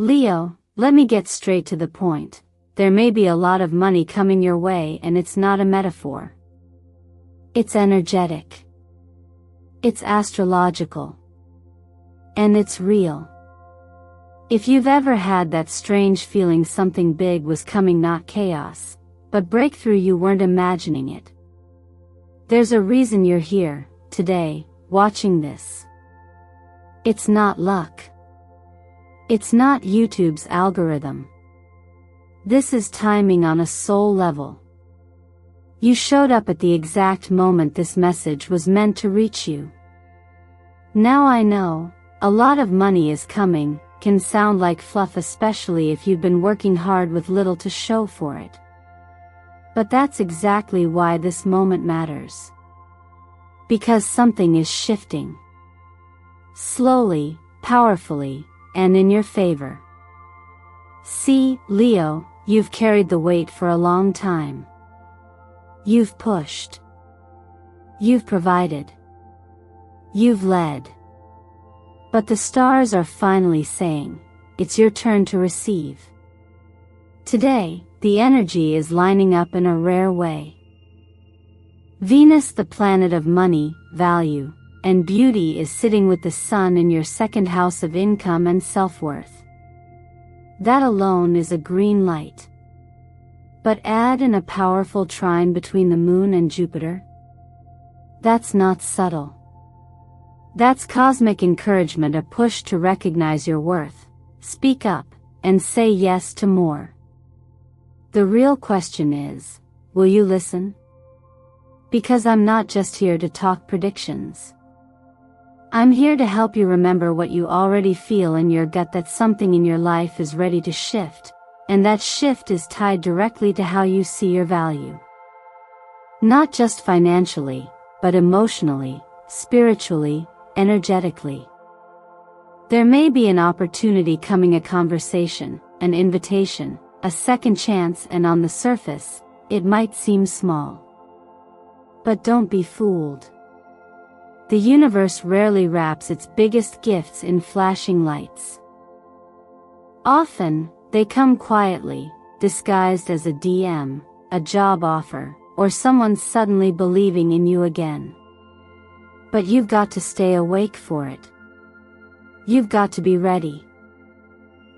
Leo, let me get straight to the point. There may be a lot of money coming your way, and it's not a metaphor. It's energetic. It's astrological. And it's real. If you've ever had that strange feeling something big was coming, not chaos, but breakthrough, you weren't imagining it. There's a reason you're here, today, watching this. It's not luck. It's not YouTube's algorithm. This is timing on a soul level. You showed up at the exact moment this message was meant to reach you. Now I know, a lot of money is coming, can sound like fluff, especially if you've been working hard with little to show for it. But that's exactly why this moment matters. Because something is shifting. Slowly, powerfully, and in your favor. See, Leo, you've carried the weight for a long time. You've pushed. You've provided. You've led. But the stars are finally saying, it's your turn to receive. Today, the energy is lining up in a rare way. Venus, the planet of money, value, and beauty, is sitting with the sun in your second house of income and self-worth. That alone is a green light. But add in a powerful trine between the moon and Jupiter. That's not subtle. That's cosmic encouragement, a push to recognize your worth, speak up, and say yes to more. The real question is, will you listen? Because I'm not just here to talk predictions. I'm here to help you remember what you already feel in your gut, that something in your life is ready to shift, and that shift is tied directly to how you see your value. Not just financially, but emotionally, spiritually, energetically. There may be an opportunity coming, a conversation, an invitation, a second chance, and on the surface, it might seem small. But don't be fooled. The universe rarely wraps its biggest gifts in flashing lights. Often, they come quietly, disguised as a DM, a job offer, or someone suddenly believing in you again. But you've got to stay awake for it. You've got to be ready.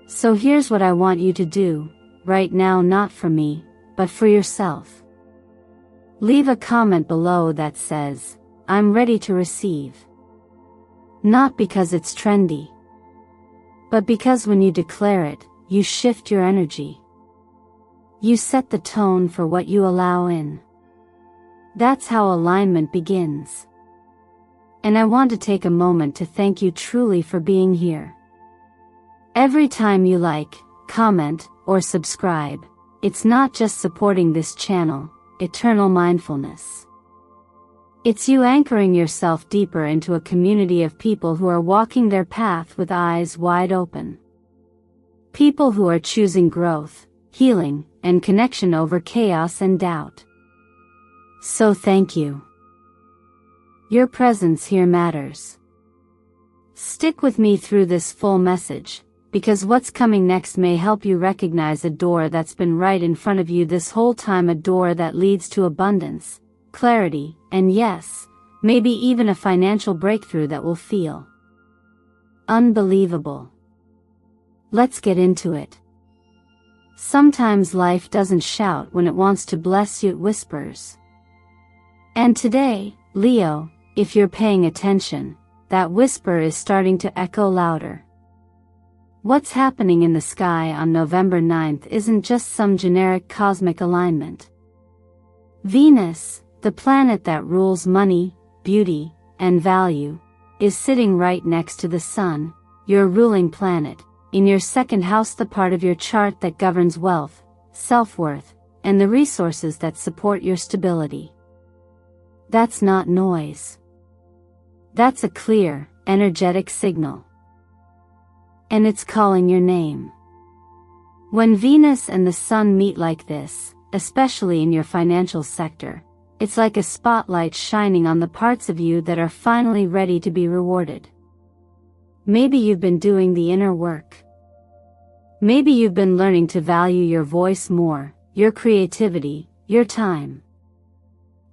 So here's what I want you to do, right now, not for me, but for yourself. Leave a comment below that says, I'm ready to receive. Not because it's trendy, but because when you declare it, you shift your energy. You set the tone for what you allow in. That's how alignment begins. And I want to take a moment to thank you truly for being here. Every time you like, comment, or subscribe, it's not just supporting this channel, eternal mindfulness. It's you anchoring yourself deeper into a community of people who are walking their path with eyes wide open. People who are choosing growth, healing, and connection over chaos and doubt. So thank you. Your presence here matters. Stick with me through this full message, because what's coming next may help you recognize a door that's been right in front of you this whole time, a door that leads to abundance, clarity, and yes, maybe even a financial breakthrough that will feel unbelievable. Let's get into it. Sometimes life doesn't shout when it wants to bless you, it whispers. And today, Leo, if you're paying attention, that whisper is starting to echo louder. What's happening in the sky on November 9th isn't just some generic cosmic alignment. Venus, the planet that rules money, beauty, and value, is sitting right next to the sun, your ruling planet, in your second house, the part of your chart that governs wealth, self-worth, and the resources that support your stability. That's not noise. That's a clear, energetic signal. And it's calling your name. When Venus and the sun meet like this, especially in your financial sector, it's like a spotlight shining on the parts of you that are finally ready to be rewarded. Maybe you've been doing the inner work. Maybe you've been learning to value your voice more, your creativity, your time.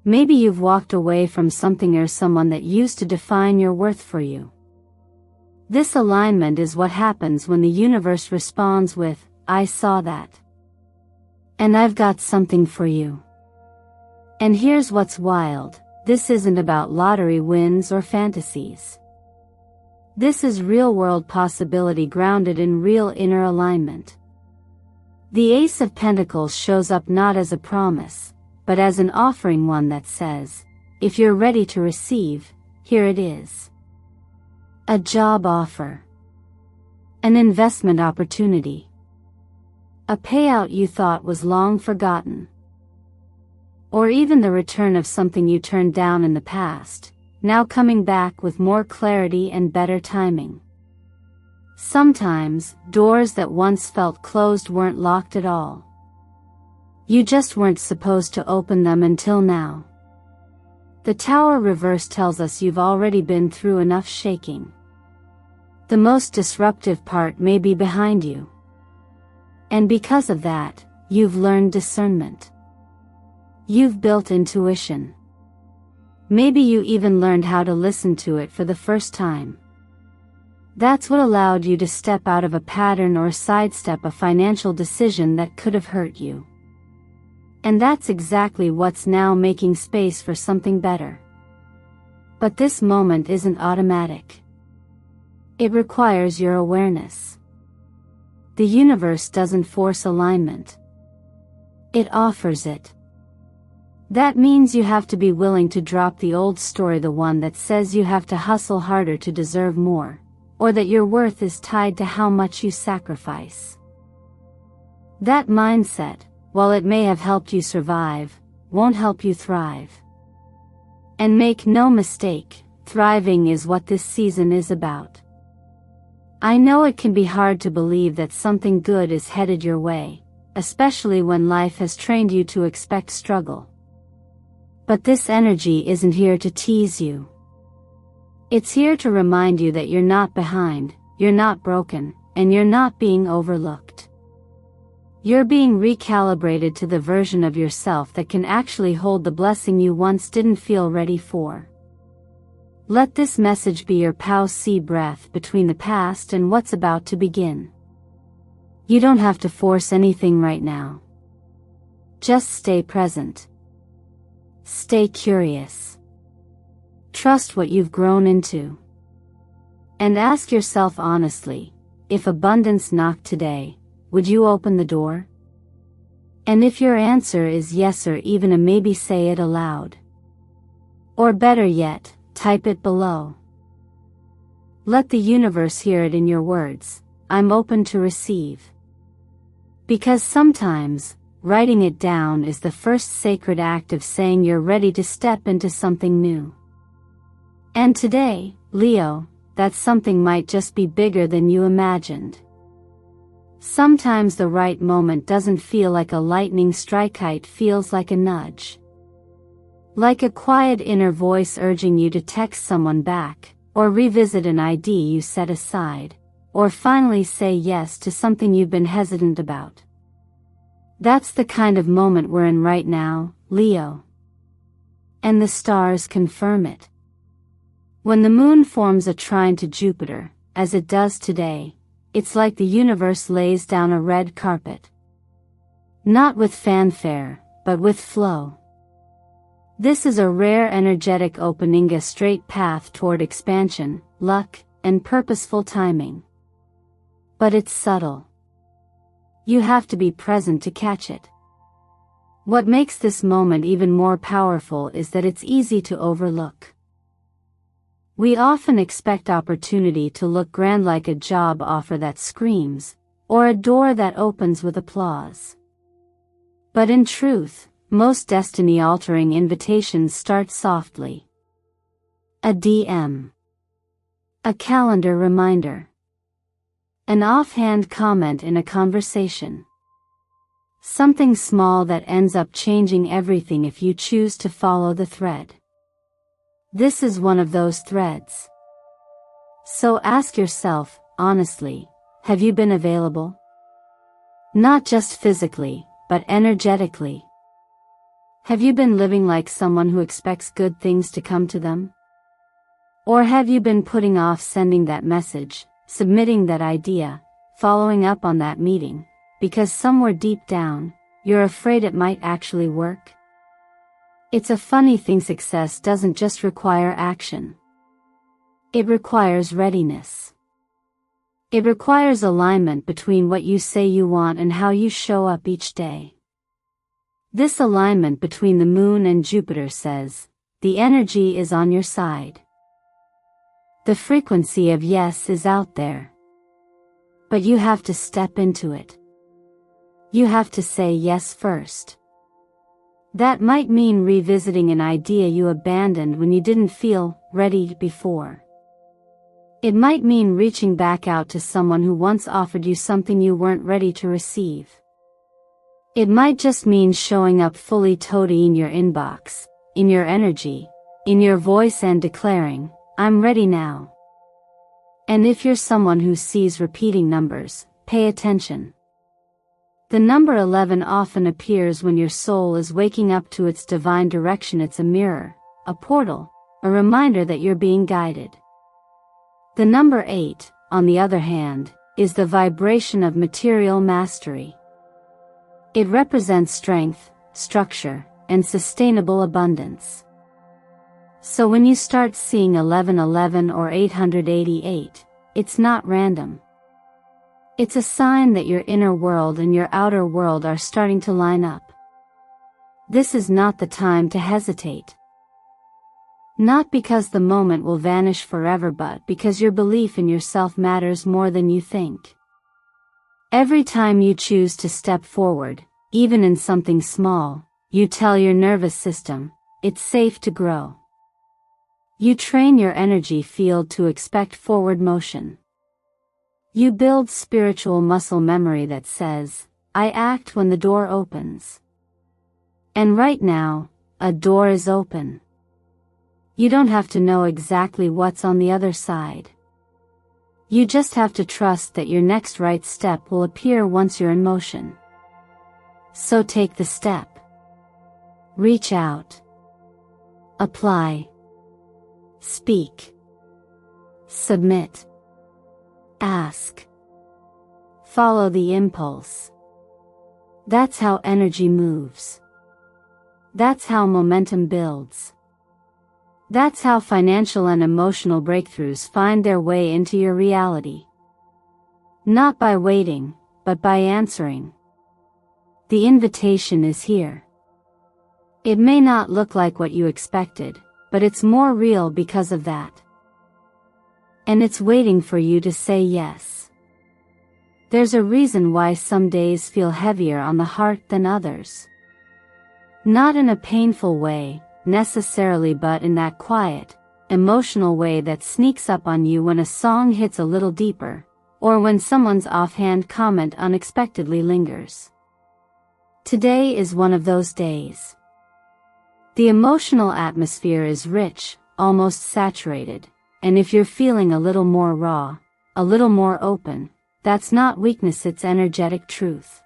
Maybe you've walked away from something or someone that used to define your worth for you. This alignment is what happens when the universe responds with, "I saw that. And I've got something for you." And here's what's wild, this isn't about lottery wins or fantasies. This is real-world possibility grounded in real inner alignment. The Ace of Pentacles shows up not as a promise, but as an offering, one that says, if you're ready to receive, here it is. A job offer. An investment opportunity. A payout you thought was long forgotten. Or even the return of something you turned down in the past, now coming back with more clarity and better timing. Sometimes, doors that once felt closed weren't locked at all. You just weren't supposed to open them until now. The Tower reverse tells us you've already been through enough shaking. The most disruptive part may be behind you. And because of that, you've learned discernment. You've built intuition. Maybe you even learned how to listen to it for the first time. That's what allowed you to step out of a pattern or sidestep a financial decision that could have hurt you. And that's exactly what's now making space for something better. But this moment isn't automatic. It requires your awareness. The universe doesn't force alignment. It offers it. That means you have to be willing to drop the old story, the one that says you have to hustle harder to deserve more, or that your worth is tied to how much you sacrifice. That mindset, while it may have helped you survive, won't help you thrive. And make no mistake, thriving is what this season is about. I know it can be hard to believe that something good is headed your way, especially when life has trained you to expect struggle. But this energy isn't here to tease you. It's here to remind you that you're not behind, you're not broken, and you're not being overlooked. You're being recalibrated to the version of yourself that can actually hold the blessing you once didn't feel ready for. Let this message be your pause breath between the past and what's about to begin. You don't have to force anything right now. Just stay present. Stay curious. Trust what you've grown into. And ask yourself honestly, if abundance knocked today, would you open the door? And if your answer is yes or even a maybe, say it aloud. Or better yet, type it below. Let the universe hear it in your words, I'm open to receive. Because sometimes, writing it down is the first sacred act of saying you're ready to step into something new. And today, Leo, that something might just be bigger than you imagined. Sometimes the right moment doesn't feel like a lightning strike, it feels like a nudge. Like a quiet inner voice urging you to text someone back, or revisit an idea you set aside, or finally say yes to something you've been hesitant about. That's the kind of moment we're in right now, Leo. And the stars confirm it. When the moon forms a trine to Jupiter, as it does today, it's like the universe lays down a red carpet. Not with fanfare, but with flow. This is a rare energetic opening, a straight path toward expansion, luck, and purposeful timing. But it's subtle. You have to be present to catch it. What makes this moment even more powerful is that it's easy to overlook. We often expect opportunity to look grand, like a job offer that screams, or a door that opens with applause. But in truth, most destiny-altering invitations start softly. A DM. A calendar reminder. An offhand comment in a conversation. Something small that ends up changing everything if you choose to follow the thread. This is one of those threads. So ask yourself, honestly, have you been available? Not just physically, but energetically. Have you been living like someone who expects good things to come to them? Or have you been putting off sending that message, submitting that idea, following up on that meeting, because somewhere deep down, you're afraid it might actually work? It's a funny thing, success doesn't just require action. It requires readiness. It requires alignment between what you say you want and how you show up each day. This alignment between the moon and Jupiter says, the energy is on your side. The frequency of yes is out there. But you have to step into it. You have to say yes first. That might mean revisiting an idea you abandoned when you didn't feel ready before. It might mean reaching back out to someone who once offered you something you weren't ready to receive. It might just mean showing up fully totally in your inbox, in your energy, in your voice and declaring, I'm ready now. And if you're someone who sees repeating numbers, pay attention. The number 11 often appears when your soul is waking up to its divine direction. It's a mirror, a portal, a reminder that you're being guided. The number 8, on the other hand, is the vibration of material mastery. It represents strength, structure, and sustainable abundance. So when you start seeing 1111 or 888, it's not random. It's a sign that your inner world and your outer world are starting to line up. This is not the time to hesitate. Not because the moment will vanish forever, but because your belief in yourself matters more than you think. Every time you choose to step forward, even in something small, you tell your nervous system, it's safe to grow. You train your energy field to expect forward motion. You build spiritual muscle memory that says, I act when the door opens. And right now, a door is open. You don't have to know exactly what's on the other side. You just have to trust that your next right step will appear once you're in motion. So take the step. Reach out. Apply. Speak. Submit. Ask. Follow the impulse. That's how energy moves. That's how momentum builds. That's how financial and emotional breakthroughs find their way into your reality. Not by waiting, but by answering. The invitation is here. It may not look like what you expected, but it's more real because of that. And it's waiting for you to say yes. There's a reason why some days feel heavier on the heart than others. Not in a painful way, necessarily, but in that quiet, emotional way that sneaks up on you when a song hits a little deeper, or when someone's offhand comment unexpectedly lingers. Today is one of those days. The emotional atmosphere is rich, almost saturated, and if you're feeling a little more raw, a little more open, that's not weakness, it's energetic truth.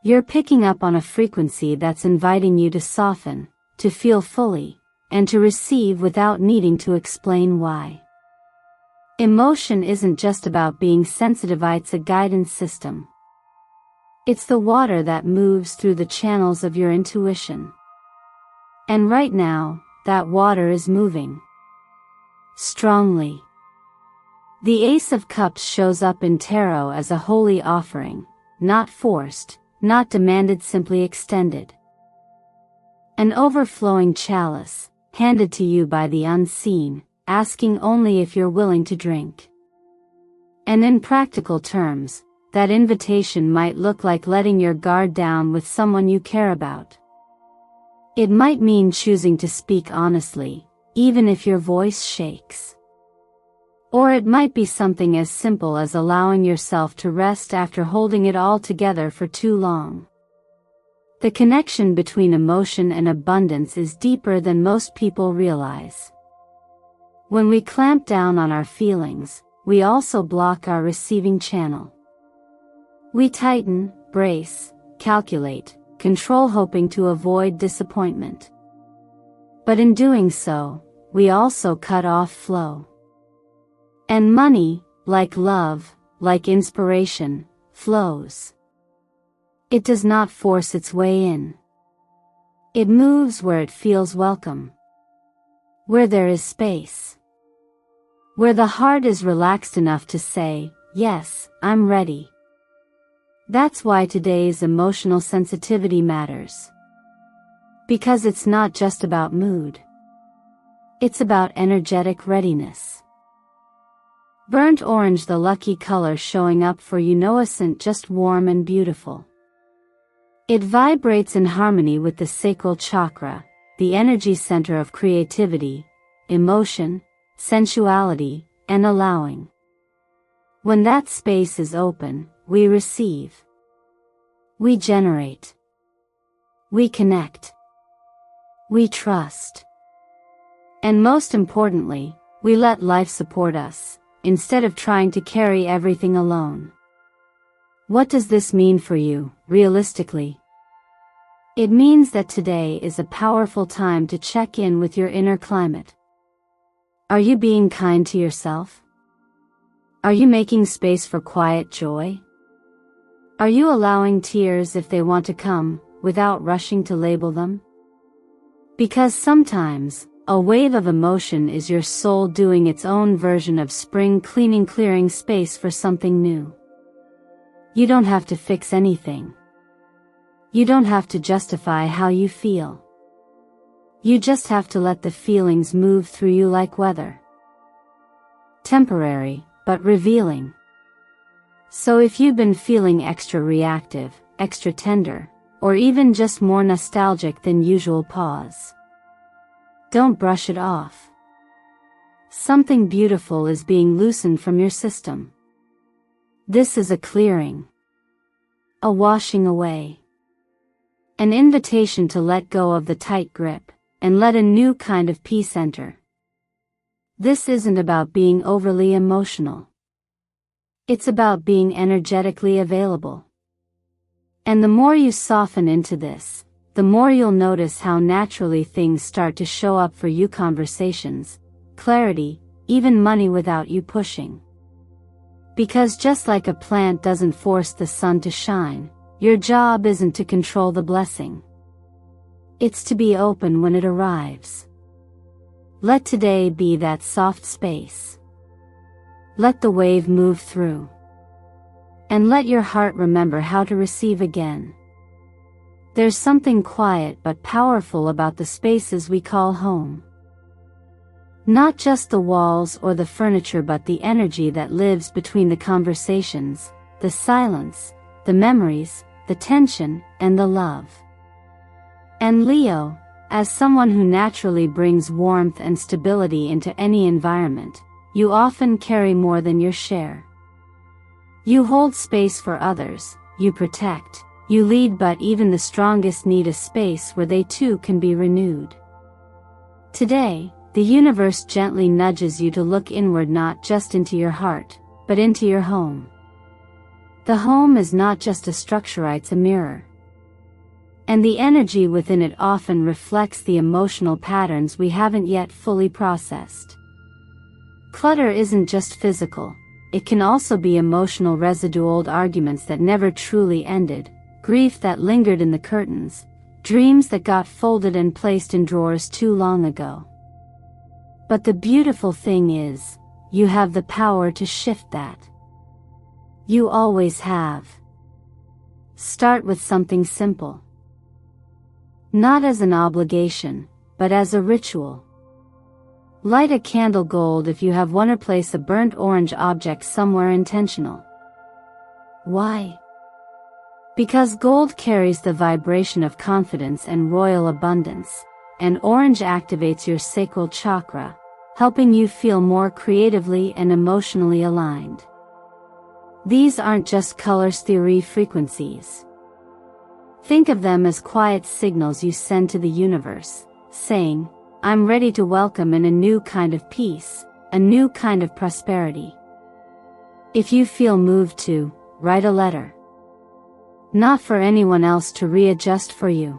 You're picking up on a frequency that's inviting you to soften, to feel fully, and to receive without needing to explain why. Emotion isn't just about being sensitive, it's a guidance system. It's the water that moves through the channels of your intuition. And right now, that water is moving. Strongly. The Ace of Cups shows up in tarot as a holy offering, not forced, not demanded, simply extended. An overflowing chalice, handed to you by the unseen, asking only if you're willing to drink. And in practical terms, that invitation might look like letting your guard down with someone you care about. It might mean choosing to speak honestly, even if your voice shakes. Or it might be something as simple as allowing yourself to rest after holding it all together for too long. The connection between emotion and abundance is deeper than most people realize. When we clamp down on our feelings, we also block our receiving channel. We tighten, brace, calculate, control, hoping to avoid disappointment. But in doing so, we also cut off flow. And money, like love, like inspiration, flows. It does not force its way in. It moves where it feels welcome. Where there is space. Where the heart is relaxed enough to say, yes, I'm ready. That's why today's emotional sensitivity matters. Because it's not just about mood. It's about energetic readiness. Burnt orange, the lucky color showing up for you, isn't just warm and beautiful. It vibrates in harmony with the sacral chakra, the energy center of creativity, emotion, sensuality, and allowing. When that space is open, we receive. We generate. We connect. We trust. And most importantly, we let life support us, instead of trying to carry everything alone. What does this mean for you, realistically? It means that today is a powerful time to check in with your inner climate. Are you being kind to yourself? Are you making space for quiet joy? Are you allowing tears if they want to come, without rushing to label them? Because sometimes, a wave of emotion is your soul doing its own version of spring cleaning, clearing space for something new. You don't have to fix anything. You don't have to justify how you feel. You just have to let the feelings move through you like weather. Temporary, but revealing. So if you've been feeling extra reactive, extra tender, or even just more nostalgic than usual, pause. Don't brush it off. Something beautiful is being loosened from your system. This is a clearing. A washing away. An invitation to let go of the tight grip, and let a new kind of peace enter. This isn't about being overly emotional. It's about being energetically available. And the more you soften into this, the more you'll notice how naturally things start to show up for you: conversations, clarity, even money without you pushing. Because just like a plant doesn't force the sun to shine, your job isn't to control the blessing. It's to be open when it arrives. Let today be that soft space. Let the wave move through. And let your heart remember how to receive again. There's something quiet but powerful about the spaces we call home. Not just the walls or the furniture, but the energy that lives between the conversations, the silence, the memories, the tension, and the love. And Leo, as someone who naturally brings warmth and stability into any environment, you often carry more than your share. You hold space for others, you protect, you lead, but even the strongest need a space where they too can be renewed. Today, the universe gently nudges you to look inward, not just into your heart, but into your home. The home is not just a structure, it's a mirror. And the energy within it often reflects the emotional patterns we haven't yet fully processed. Clutter isn't just physical, it can also be emotional residue: old arguments that never truly ended, grief that lingered in the curtains, dreams that got folded and placed in drawers too long ago. But the beautiful thing is, you have the power to shift that. You always have. Start with something simple. Not as an obligation, but as a ritual. Light a candle gold if you have one, or place a burnt orange object somewhere intentional. Why? Because gold carries the vibration of confidence and royal abundance, and orange activates your sacral chakra, helping you feel more creatively and emotionally aligned. These aren't just colors theory frequencies. Think of them as quiet signals you send to the universe, saying, I'm ready to welcome in a new kind of peace, a new kind of prosperity. If you feel moved to, write a letter. not for anyone else to readjust for you.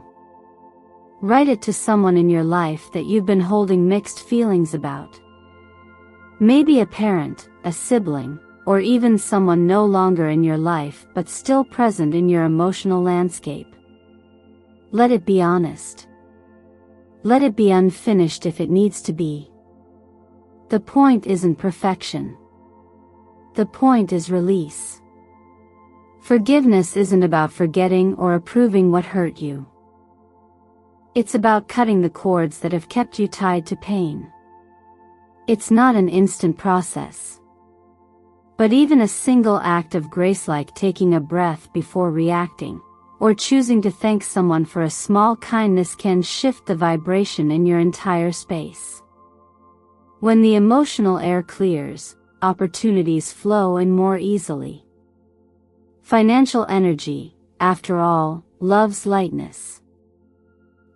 Write it to someone in your life that you've been holding mixed feelings about. Maybe a parent, a sibling, or even someone no longer in your life but still present in your emotional landscape. Let it be honest. Let it be unfinished if it needs to be. The point isn't perfection. The point is release. Forgiveness isn't about forgetting or approving what hurt you. It's about cutting the cords that have kept you tied to pain. It's not an instant process. But even a single act of grace, like taking a breath before reacting, or choosing to thank someone for a small kindness, can shift the vibration in your entire space. When the emotional air clears, opportunities flow in more easily. Financial energy, after all, loves lightness.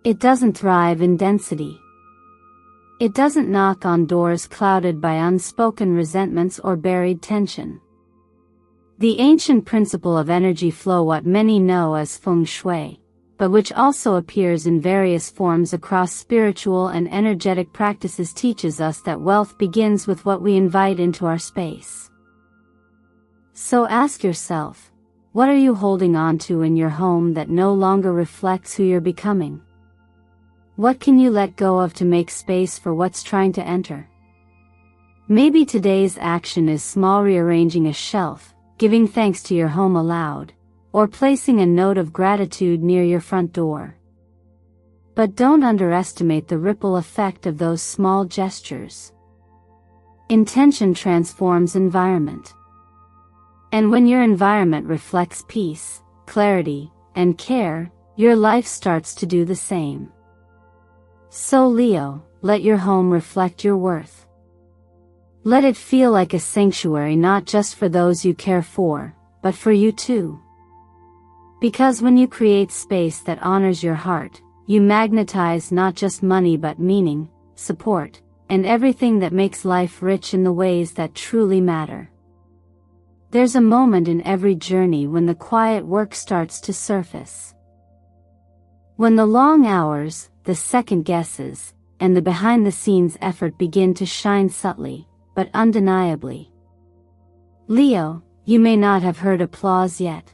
It doesn't thrive in density. It doesn't knock on doors clouded by unspoken resentments or buried tension. The ancient principle of energy flow, what many know as feng shui, but which also appears in various forms across spiritual and energetic practices, teaches us that wealth begins with what we invite into our space. So ask yourself, what are you holding on to in your home that no longer reflects who you're becoming? What can you let go of to make space for what's trying to enter? Maybe today's action is small: rearranging a shelf, giving thanks to your home aloud, or placing a note of gratitude near your front door. But don't underestimate the ripple effect of those small gestures. Intention transforms environment. And when your environment reflects peace, clarity, and care, your life starts to do the same. So Leo, let your home reflect your worth. Let it feel like a sanctuary, not just for those you care for, but for you too. Because when you create space that honors your heart, you magnetize not just money but meaning, support, and everything that makes life rich in the ways that truly matter. There's a moment in every journey when the quiet work starts to surface. When the long hours, the second guesses, and the behind-the-scenes effort begin to shine subtly, but undeniably. Leo, you may not have heard applause yet.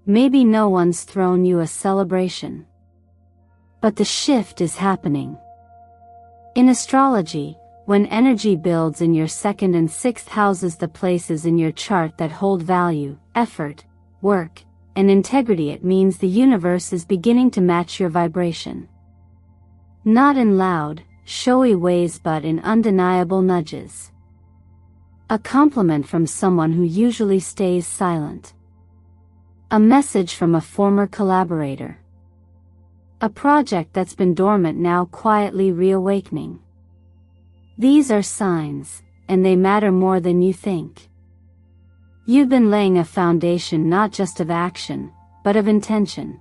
Maybe no one's thrown you a celebration. But the shift is happening. In astrology, when energy builds in your second and sixth houses, the places in your chart that hold value, effort, work, and integrity, it means the universe is beginning to match your vibration. Not in loud, showy ways but in undeniable nudges. A compliment from someone who usually stays silent. A message from a former collaborator. A project that's been dormant now quietly reawakening. These are signs, and they matter more than you think. You've been laying a foundation not just of action, but of intention.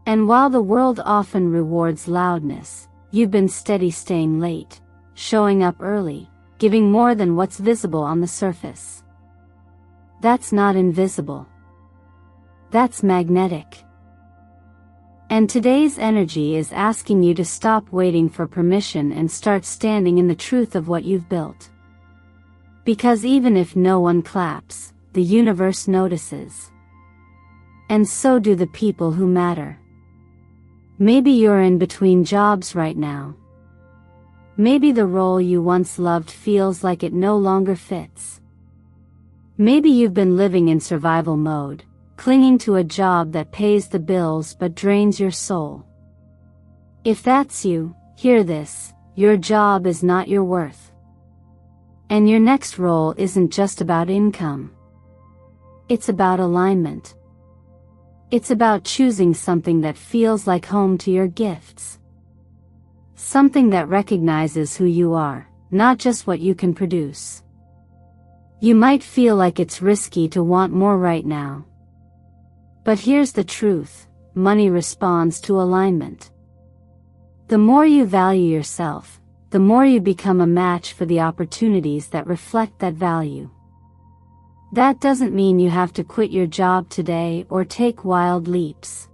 And while the world often rewards loudness, you've been steady, staying late, showing up early, giving more than what's visible on the surface. That's not invisible. That's magnetic. And today's energy is asking you to stop waiting for permission and start standing in the truth of what you've built. Because even if no one claps, the universe notices. And so do the people who matter. Maybe you're in between jobs right now. Maybe the role you once loved feels like it no longer fits. Maybe you've been living in survival mode, clinging to a job that pays the bills but drains your soul. If that's you, hear this: your job is not your worth. And your next role isn't just about income. It's about alignment. It's about choosing something that feels like home to your gifts. Something that recognizes who you are, not just what you can produce. You might feel like it's risky to want more right now. But here's the truth: money responds to alignment. The more you value yourself, the more you become a match for the opportunities that reflect that value. That doesn't mean you have to quit your job today or take wild leaps.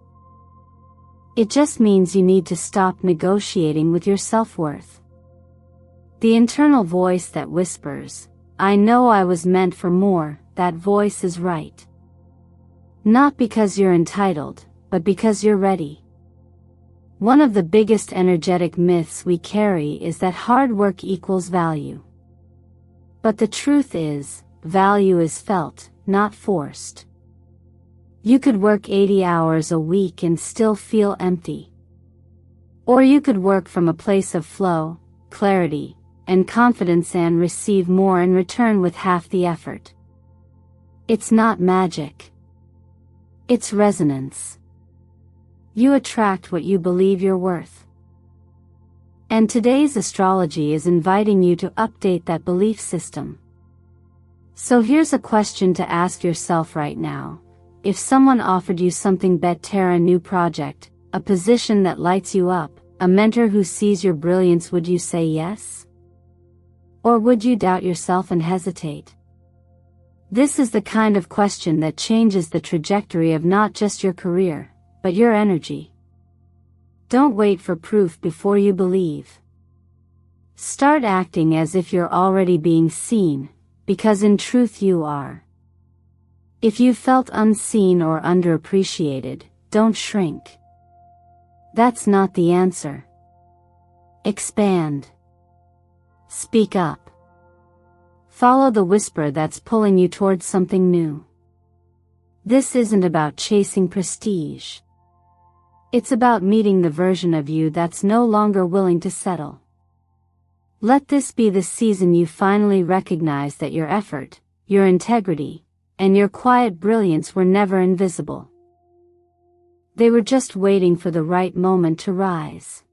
It just means you need to stop negotiating with your self-worth. The internal voice that whispers, "I know I was meant for more," that voice is right. Not because you're entitled, but because you're ready. One of the biggest energetic myths we carry is that hard work equals value. But the truth is, value is felt, not forced. You could work 80 hours a week and still feel empty. Or you could work from a place of flow, clarity, and confidence and receive more in return with half the effort. It's not magic. It's resonance. You attract what you believe you're worth. And today's astrology is inviting you to update that belief system. So here's a question to ask yourself right now. If someone offered you something better, a new project, a position that lights you up, a mentor who sees your brilliance, would you say yes? Or would you doubt yourself and hesitate? This is the kind of question that changes the trajectory of not just your career, but your energy. Don't wait for proof before you believe. Start acting as if you're already being seen, because in truth you are. If you felt unseen or underappreciated, don't shrink. That's not the answer. Expand. Speak up. Follow the whisper that's pulling you towards something new. This isn't about chasing prestige. It's about meeting the version of you that's no longer willing to settle. Let this be the season you finally recognize that your effort, your integrity, and your quiet brilliance were never invisible. They were just waiting for the right moment to rise.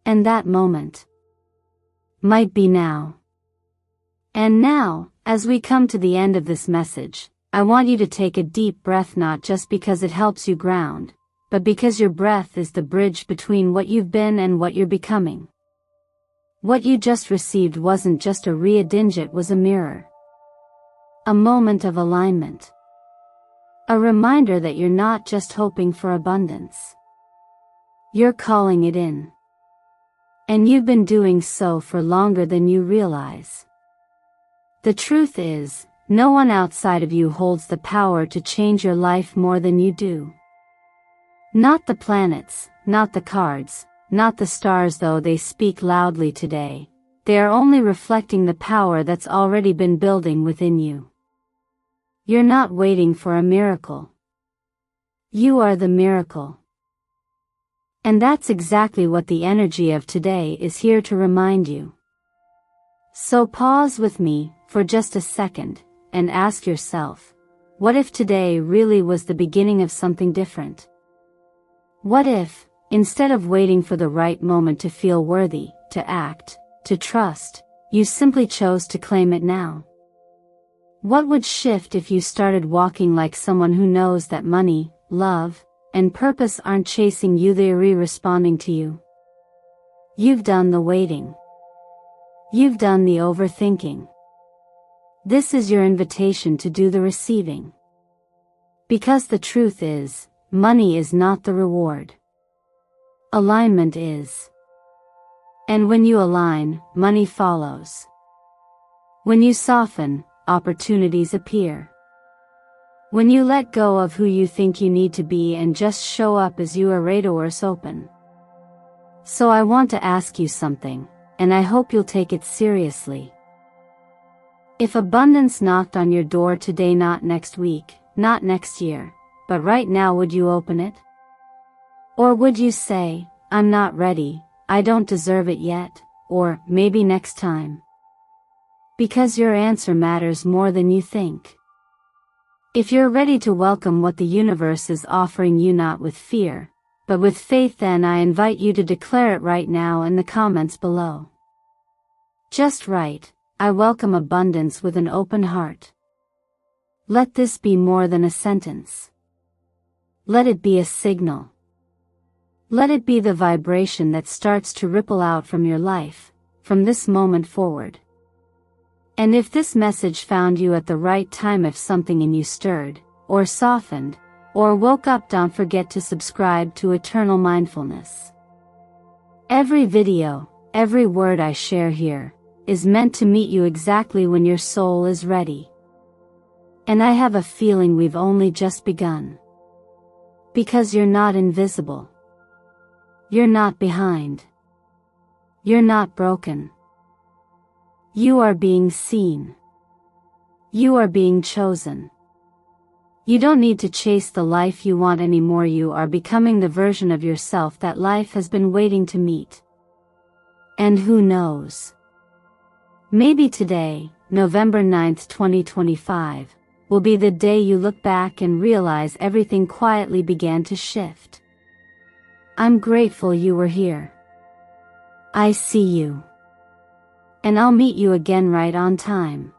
And that moment might be now. And now, as we come to the end of this message, I want you to take a deep breath, not just because it helps you ground, but because your breath is the bridge between what you've been and what you're becoming. What you just received wasn't just a readiness, it was a mirror. A moment of alignment. A reminder that you're not just hoping for abundance. You're calling it in. And you've been doing so for longer than you realize. The truth is, no one outside of you holds the power to change your life more than you do. Not the planets, not the cards, not the stars, though they speak loudly today. They are only reflecting the power that's already been building within you. You're not waiting for a miracle. You are the miracle. And that's exactly what the energy of today is here to remind you. So pause with me for just a second and ask yourself, what if today really was the beginning of something different? What if, instead of waiting for the right moment to feel worthy, to act, to trust, you simply chose to claim it now? What would shift if you started walking like someone who knows that money, love, and purpose aren't chasing you, they're responding to you? You've done the waiting. You've done the overthinking. This is your invitation to do the receiving. Because the truth is, money is not the reward. Alignment is. And when you align, money follows. When you soften, opportunities appear. When you let go of who you think you need to be and just show up as you are, doors open. So I want to ask you something, and I hope you'll take it seriously. If abundance knocked on your door today, not next week, not next year, but right now, would you open it? Or would you say, I'm not ready, I don't deserve it yet, or maybe next time? Because your answer matters more than you think. If you're ready to welcome what the universe is offering you, not with fear, but with faith, then I invite you to declare it right now in the comments below. Just write, I welcome abundance with an open heart. Let this be more than a sentence. Let it be a signal. Let it be the vibration that starts to ripple out from your life, from this moment forward. And if this message found you at the right time, if something in you stirred, or softened, or woke up, don't forget to subscribe to Eternal Mindfulness. Every video, every word I share here, is meant to meet you exactly when your soul is ready. And I have a feeling we've only just begun. Because you're not invisible. You're not behind. You're not broken. You are being seen. You are being chosen. You don't need to chase the life you want anymore. You are becoming the version of yourself that life has been waiting to meet. And who knows? Maybe today, November 9th, 2025, will be the day you look back and realize everything quietly began to shift. I'm grateful you were here. I see you. And I'll meet you again right on time.